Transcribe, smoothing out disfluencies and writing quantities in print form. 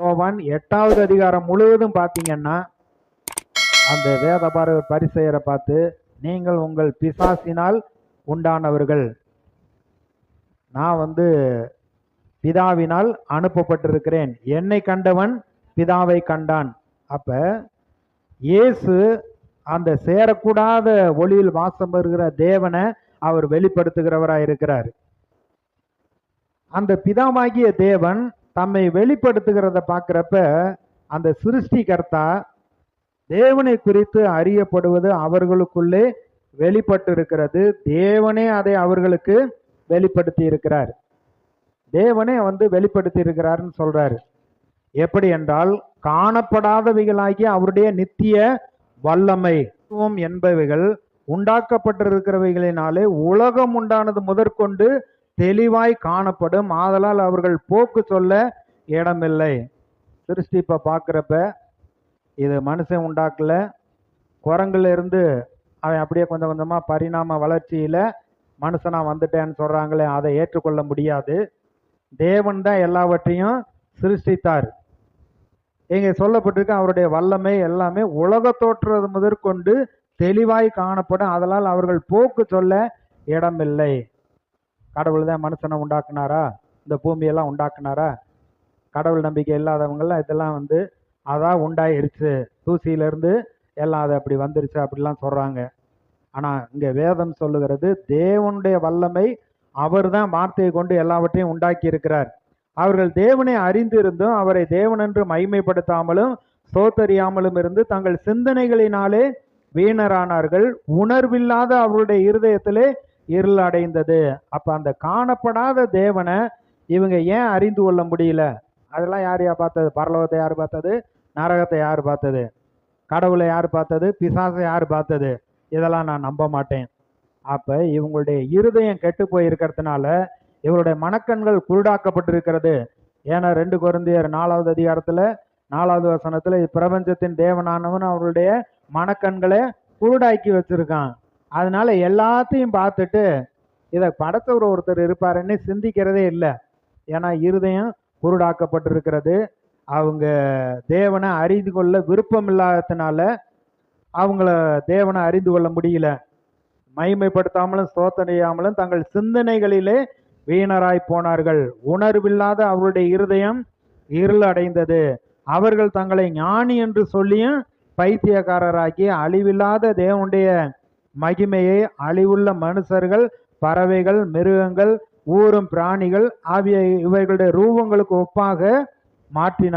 யோவான் 8வது அதிகாரம் முழுவதும் பார்த்தீங்கன்னா அந்த வேதபாரகர் பரிசேயரை பார்த்து, நீங்கள் உங்கள் பிசாசினால் உண்டானவர்கள், நான் பிதாவினால் அனுப்பப்பட்டிருக்கிறேன், என்னை கண்டவன் பிதாவை கண்டான். அப்ப இயேசு அந்த சேரக்கூடாத ஒளியில் வாசம் வருகிற தேவனை அவர் வெளிப்படுத்துகிறவராய் இருக்கிறார். அந்த பிதாவாகிய தேவன் தம்மை வெளிப்படுத்துகிறத பார்க்கிறப்ப அந்த சிருஷ்டிகர்த்தா தேவனை குறித்து அறியப்படுவது அவர்களுக்குள்ளே வெளிப்பட்டு இருக்கிறது. தேவனே அதை அவர்களுக்கு வெளிப்படுத்தி இருக்கிறார். தேவனே வெளிப்படுத்தி இருக்கிறார்னு சொல்றாரு. எப்படி என்றால், காணப்படாதவைகளாகிய அவருடைய நித்திய வல்லமை என்பவைகள் உண்டாக்கப்பட்டிருக்கிறவைகளினாலே உலகம் உண்டானது முதற்கொண்டு தெளிவாய் காணப்படும். ஆதலால் அவர்கள் போக்கு சொல்ல இடமில்லை. சிருஷ்டிப்பை பார்க்குறப்ப இது மனுஷன் உண்டாக்கல, குரங்குல இருந்து அவன் அப்படியே கொஞ்சம் கொஞ்சமாக பரிணாம வளர்ச்சியில் மனுஷனா வந்துட்டேன்னு சொல்கிறாங்களே, அதை ஏற்றுக்கொள்ள முடியாது. தேவன் தான் எல்லாவற்றையும் சிருஷ்டித்தார். இங்கே சொல்லப்பட்டிருக்கு, அவருடைய வல்லமை எல்லாமே உலக தோற்றது முதற்கொண்டு தெளிவாய் காணப்படும். அதனால் அவர்கள் போக்கு சொல்ல இடமில்லை. கடவுள் தான் மனுஷனை உண்டாக்குனாரா, இந்த பூமியெல்லாம் உண்டாக்குனாரா? கடவுள் நம்பிக்கை இல்லாதவங்கெல்லாம் இதெல்லாம் அதான் உண்டாயிருச்சு, தூசியிலிருந்து எல்லாம் அது அப்படி வந்துருச்சு அப்படிலாம் சொல்கிறாங்க. ஆனால் இங்கே வேதம் சொல்லுகிறது, தேவனுடைய வல்லமை அவர் தான் வார்த்தையை கொண்டு எல்லாவற்றையும் உண்டாக்கி இருக்கிறார். அவர்கள் தேவனை அறிந்திருந்தும் அவரை தேவன் என்று மகிமைப்படுத்தாமலும் சோத்தறியாமலும் இருந்து தங்கள் சிந்தனைகளினாலே வீணரானார்கள். உணர்வில்லாத அவருடைய இருதயத்திலே இருள் அடைந்தது. அப்ப அந்த காணப்படாத தேவனை இவங்க ஏன் அறிந்து கொள்ள முடியல? அதெல்லாம் யார் பார்த்தது? பரலோகத்தை யார் பார்த்தது? நரகத்தை யார் பார்த்தது? கடவுளை யார் பார்த்தது? பிசாசை யார் பார்த்தது? இதெல்லாம் நான் நம்ப மாட்டேன். அப்ப இவங்களுடைய இருதயம் கெட்டு போயிருக்கிறதுனால இவருடைய மனக்கண்கள் குருடாக்கப்பட்டிருக்கிறது. ஏன்னா 2 கொரிந்தியர் 4வது அதிகாரத்துல 4வது வசனத்துல, இப்பிரபஞ்சத்தின் தேவனானவன் அவருடைய மனக்கண்களை குருடாக்கி வச்சிருக்கான். அதனால எல்லாத்தையும் பார்த்துட்டு இதை படைத்தவர் ஒருத்தர் இருப்பாருன்னு சிந்திக்கிறதே இல்லை. ஏன்னா இருதயம் குருடாக்கப்பட்டிருக்கிறது. அவங்க தேவனை அறிந்து கொள்ள விருப்பம் இல்லாததுனால அவங்கள தேவனை அறிந்து கொள்ள முடியல. மகிமைப்படுத்தாமலும் சோதனையாமலும் தங்கள் சிந்தனைகளிலே வீணராய் போனார்கள். உணர்வில்லாத அவருடைய இருதயம் இருள் அடைந்தது. அவர்கள் தங்களை ஞானி என்று சொல்லியும் பைத்தியக்காரராக்கி அழிவில்லாத தேவனுடைய மகிமையை அழிவுள்ள மனுஷர்கள், பறவைகள், மிருகங்கள், ஊரும் பிராணிகள் ஆகிய இவைகளுடைய ரூபங்களுக்கு ஒப்பாக மாற்றினார்.